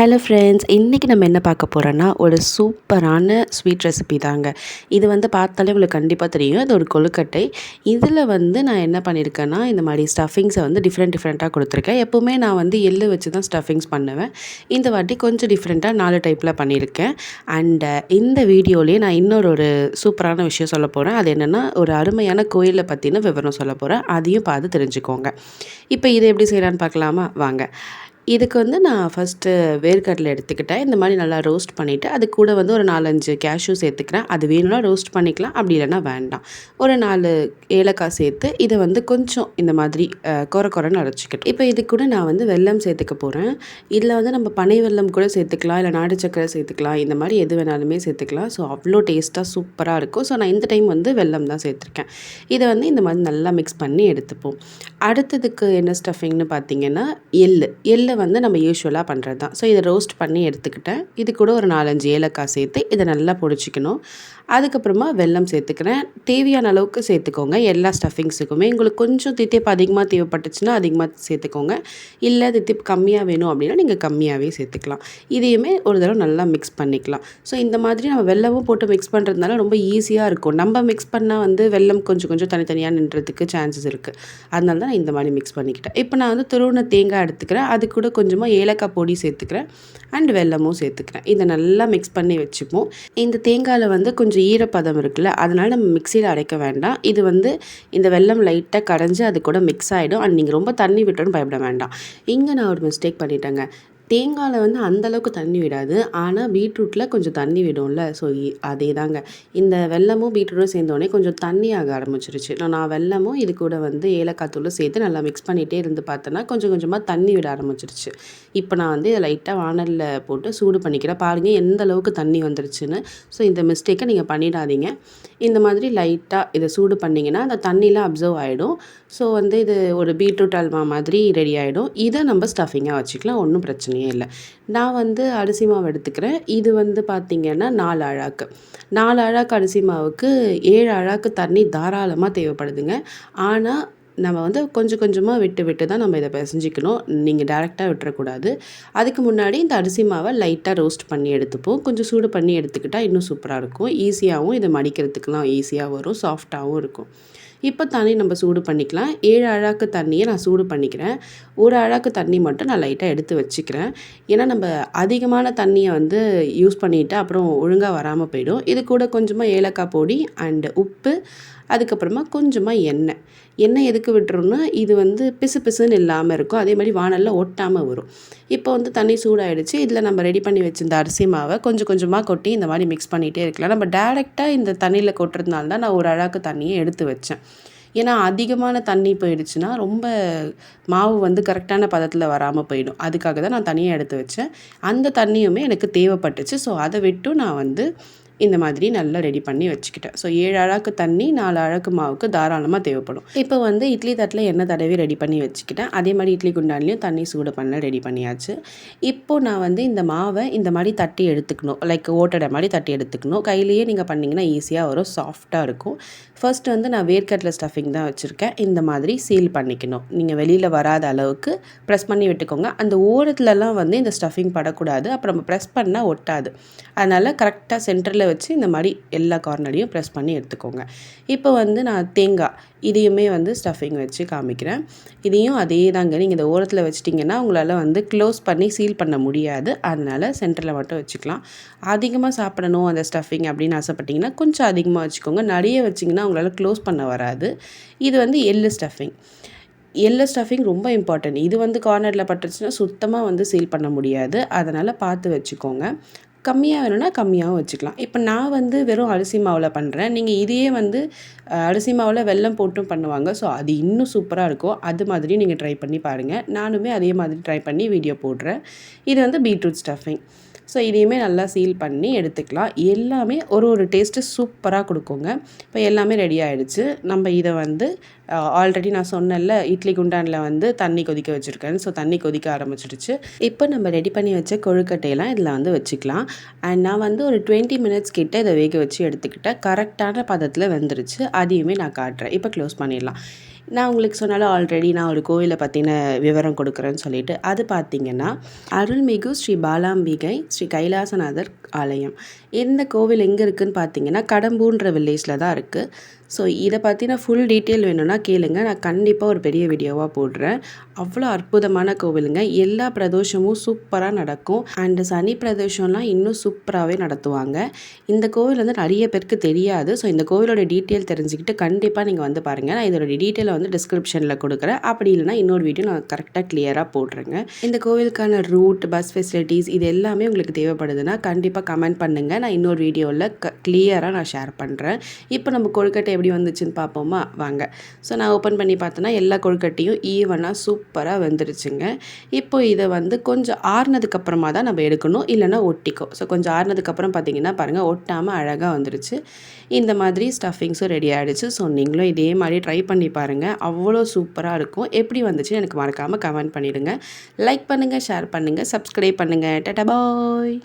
Hello friends, இன்றைக்கி நம்ம என்ன பார்க்க போகிறோன்னா ஒரு சூப்பரான ஸ்வீட் ரெசிபி தாங்க. இது வந்து பார்த்தாலே உங்களுக்கு கண்டிப்பாக தெரியும். இது ஒரு கொழுக்கட்டை. இதில் வந்து நான் என்ன பண்ணியிருக்கேன்னா, இந்த மாதிரி ஸ்டஃபிங்ஸை வந்து டிஃப்ரெண்ட்டாக கொடுத்துருக்கேன். எப்போவுமே நான் வந்து எள்ளு வச்சு தான் ஸ்டஃபிங்ஸ் பண்ணுவேன். இந்த வாட்டி கொஞ்சம் டிஃப்ரெண்ட்டாக 4 டைப்பில் பண்ணியிருக்கேன். இந்த வீடியோலேயே நான் ஒரு சூப்பரான விஷயம் சொல்ல போகிறேன். அது என்னென்னா, ஒரு அருமையான கோயிலை பற்றின விவரம் சொல்ல போகிறேன். அதையும் பார்த்து தெரிஞ்சுக்கோங்க. இப்போ இதை எப்படி செய்யலான்னு பார்க்கலாமா? வாங்க. இதுக்கு வந்து நான் ஃபஸ்ட்டு வேர்க்கடலை எடுத்துக்கிட்டேன். இந்த மாதிரி நல்லா ரோஸ்ட் பண்ணிவிட்டு, அது கூட வந்து ஒரு 4, 5 கேஷ்யூ சேர்த்துக்கிறேன். அது வேணும்னா ரோஸ்ட் பண்ணிக்கலாம், அப்படி இல்லைன்னா வேண்டாம். ஒரு 4 ஏலக்காய் சேர்த்து இதை வந்து கொஞ்சம் இந்த மாதிரி கொரன்னு அரைச்சிக்கிட்டேன். இப்போ இது கூட நான் வந்து வெல்லம் சேர்த்துக்க போகிறேன். இதில் வந்து நம்ம பனை வெல்லம் கூட சேர்த்துக்கலாம், இல்லை நாட்டு சக்கரை சேர்த்துக்கலாம். இந்த மாதிரி எது வேணாலுமே சேர்த்துக்கலாம். ஸோ அவ்வளோ டேஸ்ட்டாக சூப்பராக இருக்கும். ஸோ நான் இந்த டைம் வந்து வெல்லம் தான் சேர்த்துருக்கேன். இதை வந்து இந்த மாதிரி நல்லா மிக்ஸ் பண்ணி எடுத்துப்போம். அடுத்ததுக்கு என்ன ஸ்டஃபிங்னு பார்த்தீங்கன்னா, எள்ளு வந்து நம்ம யூஷுவலாக பண்ணுறது தான். ஸோ இதை ரோஸ்ட் பண்ணி எடுத்துக்கிட்டேன். இது கூட ஒரு 4, 5 ஏலக்காய் சேர்த்து இதை நல்லா பொடிச்சிக்கணும். அதுக்கப்புறமா வெல்லம் சேர்த்துக்கிறேன். தேவையான அளவுக்கு சேர்த்துக்கோங்க. எல்லா ஸ்டஃபிங்ஸுக்குமே உங்களுக்கு கொஞ்சம் தித்திப்பு அதிகமாக தேவைப்பட்டுச்சுன்னா அதிகமாக சேர்த்துக்கோங்க. இல்லை தித்திப்பு கம்மியாக வேணும் அப்படின்னா நீங்கள் கம்மியாகவே சேர்த்துக்கலாம். இதையுமே ஒரு தடவை நல்லா மிக்ஸ் பண்ணிக்கலாம். ஸோ இந்த மாதிரி நம்ம வெல்லமும் போட்டு மிக்ஸ் பண்ணுறதுனால ரொம்ப ஈஸியாக இருக்கும். நம்ம மிக்ஸ் பண்ணால் வந்து வெல்லம் கொஞ்சம் தனித்தனியாக நின்றதுக்கு சான்சஸ் இருக்குது. அதனால தான் நான் இந்த மாதிரி மிக்ஸ் பண்ணிக்கிட்டேன். இப்போ நான் வந்து துருவின தேங்காய் எடுத்துக்கிறேன். அது கூட கொஞ்சமாக ஏலக்காய் பொடி சேர்த்துக்கிறேன். அண்ட் வெல்லமும் சேர்த்துக்கிறேன். இதை நல்லா மிக்ஸ் பண்ணி வச்சுப்போம். இந்த தேங்காயில் வந்து கொஞ்சம் ஈரப்பதம் இருக்குல்ல, அதனால் நம்ம மிக்சியில் அரைக்க வேண்டாம். இது வந்து இந்த வெல்லம் லைட்டாக கரைஞ்சி அது கூட மிக்ஸ் ஆகிடும். அண்ட் நீங்கள் ரொம்ப தண்ணி விட்டோன்னு பயப்பட வேண்டாம். இங்கே நான் ஒரு மிஸ்டேக் பண்ணிட்டேங்க. தேங்காயில் வந்து அந்தளவுக்கு தண்ணி விடாது, ஆனால் பீட்ரூட்டில் கொஞ்சம் தண்ணி விடும்ல. ஸோ அதே தாங்க, இந்த வெல்லமும் பீட்ரூட்டும் சேர்ந்தோடனே கொஞ்சம் தண்ணி ஆக ஆரம்பிச்சிருச்சு. நான் வெல்லமும் இது கூட வந்து ஏலக்காய் தூள் சேர்த்து நல்லா மிக்ஸ் பண்ணிகிட்டே இருந்து பார்த்தேன்னா கொஞ்சமாக தண்ணி விட ஆரம்பிச்சிருச்சு. இப்போ நான் வந்து இதை லைட்டாக வானலில் போட்டு சூடு பண்ணிக்கிறேன். பாருங்கள் எந்த அளவுக்கு தண்ணி வந்துருச்சுன்னு. ஸோ இந்த மிஸ்டேக்கை நீங்கள் பண்ணிடாதீங்க. இந்த மாதிரி லைட்டாக இதை சூடு பண்ணிங்கன்னா அந்த தண்ணிலாம் அப்சர்வ் ஆகிடும். ஸோ வந்து இது ஒரு பீட்ரூட் அல்வா மாதிரி ரெடி ஆகிடும். இதை நம்ம ஸ்டஃபிங்காக வச்சுக்கலாம், ஒன்றும் பிரச்சனையே இல்லை. நான் வந்து அரிசி மாவு எடுத்துக்கிறேன். இது வந்து பார்த்திங்கன்னா 4 அழாக்கு. 4 அழாக்கு அரிசி மாவுக்கு 7 அழாக்கு தண்ணி தாராளமாக தேவைப்படுதுங்க. ஆனால் நம்ம வந்து கொஞ்சமாக விட்டு தான் நம்ம இதை பிசைஞ்சிக்கணும். நீங்கள் டேரெக்டாக விட்டுறக்கூடாது. அதுக்கு முன்னாடி இந்த அரிசி மாவை லைட்டாக ரோஸ்ட் பண்ணி எடுத்துப்போம். கொஞ்சம் சூடு பண்ணி எடுத்துக்கிட்டால் இன்னும் சூப்பராக இருக்கும். ஈஸியாகவும் இதை மடிக்கிறதுக்கெலாம் ஈஸியாக வரும், சாஃப்டாகவும் இருக்கும். இப்போ தண்ணி நம்ம சூடு பண்ணிக்கலாம். 7 அழாக்கு தண்ணியை நான் சூடு பண்ணிக்கிறேன். 1 அழாக்கு தண்ணி மட்டும் நான் லைட்டாக எடுத்து வச்சுக்கிறேன். ஏன்னா நம்ம அதிகமான தண்ணியை வந்து யூஸ் பண்ணிவிட்டு அப்புறம் ஒழுங்காக வராமல் போயிடும். இது கூட கொஞ்சமாக ஏலக்காய் பொடி அண்டு உப்பு, அதுக்கப்புறமா கொஞ்சமாக எண்ணெய் எதுக்கு விட்டுறோம்னா இது வந்து பிசுன்னு இல்லாமல் இருக்கும். அதே மாதிரி வானலில் ஒட்டாமல் வரும். இப்போ வந்து தண்ணி சூடாகிடுச்சு. இதில் நம்ம ரெடி பண்ணி வச்சிருந்த அரிசி மாவை கொஞ்சமாக கொட்டி இந்த மாதிரி மிக்ஸ் பண்ணிகிட்டே இருக்கலாம். நம்ம டேரெக்டாக இந்த தண்ணியில் கொட்டுறதுனால தான் நான் 1 அழாக்கு தண்ணியை எடுத்து வச்சேன். ஏன்னா அதிகமான தண்ணி போயிடுச்சுன்னா ரொம்ப மாவு வந்து கரெக்டான பதத்தில் வராமல் போயிடும். அதுக்காக தான் நான் தனியாக எடுத்து வச்சேன். அந்த தண்ணியுமே எனக்கு தேவைப்பட்டுச்சு. ஸோ அதை விட்டும் நான் வந்து இந்த மாதிரி நல்லா ரெடி பண்ணி வச்சுக்கிட்டேன். ஸோ 7 அழாக்கு தண்ணி 4 அழாக்கு மாவுக்கு தாராளமாக தேவைப்படும். இப்போ வந்து இட்லி தட்டில் எண்ணெய் தடவி ரெடி பண்ணி வச்சுக்கிட்டேன். அதே மாதிரி இட்லி குண்டான்லேயும் தண்ணி சூடு பண்ண ரெடி பண்ணியாச்சு. இப்போது நான் வந்து இந்த மாவை இந்த மாதிரி தட்டி எடுத்துக்கணும். லைக் ஓட்டடை மாதிரி தட்டி எடுத்துக்கணும். கையிலேயே நீங்கள் பண்ணிங்கன்னா ஈஸியாக வரும், சாஃப்டாக இருக்கும். ஃபர்ஸ்ட் வந்து நான் வேர்க்கடலை ஸ்டஃபிங் தான் வச்சுருக்கேன். இந்த மாதிரி சீல் பண்ணிக்கணும். நீங்கள் வெளியில் வராத அளவுக்கு ப்ரெஸ் பண்ணி விட்டுக்கோங்க. அந்த ஓரத்துலலாம் வந்து இந்த ஸ்டஃபிங் படக்கூடாது. அப்புறம் நம்ம ப்ரெஸ் பண்ணால் ஒட்டாது. அதனால் கரெக்டாக சென்டரில் வச்சு இந்த மாதிரி எல்லா கார்னரையும் ப்ரெஸ் பண்ணி எடுத்துக்கோங்க. இப்போ வந்து நான் தேங்காய் இதையுமே வந்து ஸ்டஃபிங் வச்சு காமிக்கிறேன். இதையும் அதே தாங்க, நீங்கள் இந்த ஓரத்தில் வச்சிட்டிங்கன்னா உங்களால் வந்து க்ளோஸ் பண்ணி சீல் பண்ண முடியாது. அதனால் சென்டரில் மட்டும் வச்சுக்கலாம். அதிகமாக சாப்பிடணும் அந்த ஸ்டஃபிங் அப்படின்னு ஆசைப்பட்டிங்கன்னா கொஞ்சம் அதிகமாக வச்சுக்கோங்க. நிறைய வச்சிங்கன்னா உங்களால் க்ளோஸ் பண்ண வராது. இது வந்து எள்ளு ஸ்டஃபிங் ரொம்ப இம்பார்ட்டன்ட். இது வந்து கார்னரில் பட்டுருச்சுன்னா சுத்தமாக வந்து சீல் பண்ண முடியாது. அதனால் பார்த்து வச்சுக்கோங்க. கம்மியாக வேணும்னா கம்மியாகவும் வச்சுக்கலாம். இப்போ நான் வந்து வெறும் அரிசி மாவில் பண்ணுறேன். நீங்கள் இதையே வந்து அரிசி மாவில் வெல்லம் போட்டும் பண்ணுவாங்க. ஸோ அது இன்னும் சூப்பராக இருக்கும். அது மாதிரி நீங்கள் ட்ரை பண்ணி பாருங்கள். நானுமே அதே மாதிரி ட்ரை பண்ணி வீடியோ போடுறேன். இது வந்து பீட்ரூட் ஸ்டஃபிங். ஸோ இதையுமே நல்லா சீல் பண்ணி எடுத்துக்கலாம். எல்லாமே ஒரு டேஸ்ட்டு சூப்பராக கொடுக்குங்க. இப்போ எல்லாமே ரெடி ஆகிடுச்சு. நம்ம இதை வந்து ஆல்ரெடி நான் சொன்னேன்ல, இட்லி குண்டானில் வந்து தண்ணி கொதிக்க வச்சுருக்கேன். ஸோ தண்ணி கொதிக்க ஆரம்பிச்சிடுச்சு. இப்போ நம்ம ரெடி பண்ணி வச்ச கொழுக்கட்டையெல்லாம் இதில் வந்து வச்சுக்கலாம். அண்ட் நான் வந்து ஒரு 20 மினிட்ஸ் கிட்ட இதை வேக வச்சு எடுத்துக்கிட்டேன். கரெக்டான பதத்தில் வெந்துருச்சு. அதையுமே நான் காட்டுறேன். இப்போ க்ளோஸ் பண்ணிடலாம். நான் உங்களுக்கு சொன்னாலும் ஆல்ரெடி நான் ஒரு கோவிலை பற்றின விவரம் கொடுக்குறேன்னு சொல்லிட்டு, அது பார்த்தீங்கன்னா அருள்மிகு ஸ்ரீ பாலாம்பிகை ஸ்ரீ கைலாசநாதர் ஆலயம். இந்த கோவில் எங்கே இருக்குதுன்னு பார்த்தீங்கன்னா கடம்பூன்ற வில்லேஜில் தான் இருக்குது. ஸோ இதை பற்றின ஃபுல் டீட்டெயில் வேணும்னா கேளுங்க, நான் கண்டிப்பாக ஒரு பெரிய வீடியோவாக போடுறேன். அவ்வளோ அற்புதமான கோவிலுங்க. எல்லா பிரதோஷமும் சூப்பராக நடக்கும். அண்டு சனி பிரதோஷம்லாம் இன்னும் சூப்பராகவே நடத்துவாங்க. இந்த கோவில் வந்து நிறைய பேருக்கு தெரியாது. ஸோ இந்த கோவிலோட டீட்டெயில் தெரிஞ்சுக்கிட்டு கண்டிப்பாக நீங்கள் வந்து பாருங்கள். நான் இதோட டீட்டெயிலை வந்து டிஸ்கிரிப்ஷனில் கொடுக்குறேன். அப்படி இல்லைனா இன்னொரு வீடியோ நான் கரெக்டாக கிளியராக போடுறேங்க. இந்த கோவிலுக்கான ரூட், பஸ் ஃபெசிலிட்டிஸ் இது எல்லாமே உங்களுக்கு தேவைப்படுதுன்னா கண்டிப்பாக கமெண்ட் பண்ணுங்கள். நான் இன்னொரு வீடியோவில் கிளியராக நான் ஷேர் பண்ணுறேன். இப்போ நம்ம கொழுக்கட்டை எப்படி வந்துச்சுன்னு பார்ப்போமா வாங்க. ஸோ நான் ஓப்பன் பண்ணி பார்த்தேன்னா எல்லா கொழுக்கட்டையும் ஈவனாக சூப்பராக வெந்துருச்சுங்க. இப்போ இதை வந்து கொஞ்சம் ஆறுனதுக்கப்புறமா தான் நம்ம எடுக்கணும், இல்லைனா ஒட்டிக்கும். ஸோ கொஞ்சம் ஆறுனதுக்கப்புறம் பார்த்தீங்கன்னா பாருங்கள், ஒட்டாமல் அழகாக வந்துருச்சு. இந்த மாதிரி ஸ்டஃபிங்ஸும் ரெடி ஆகிடுச்சு. ஸோ நீங்களும் இதே மாதிரி ட்ரை பண்ணி பாருங்கள், அவ்வளோ சூப்பராக இருக்கும். எப்படி வந்துச்சுன்னு எனக்கு மறக்காமல் கமெண்ட் பண்ணிவிடுங்க. லைக் பண்ணுங்கள், ஷேர் பண்ணுங்கள், சப்ஸ்கிரைப் பண்ணுங்கள். டாடா பாய்.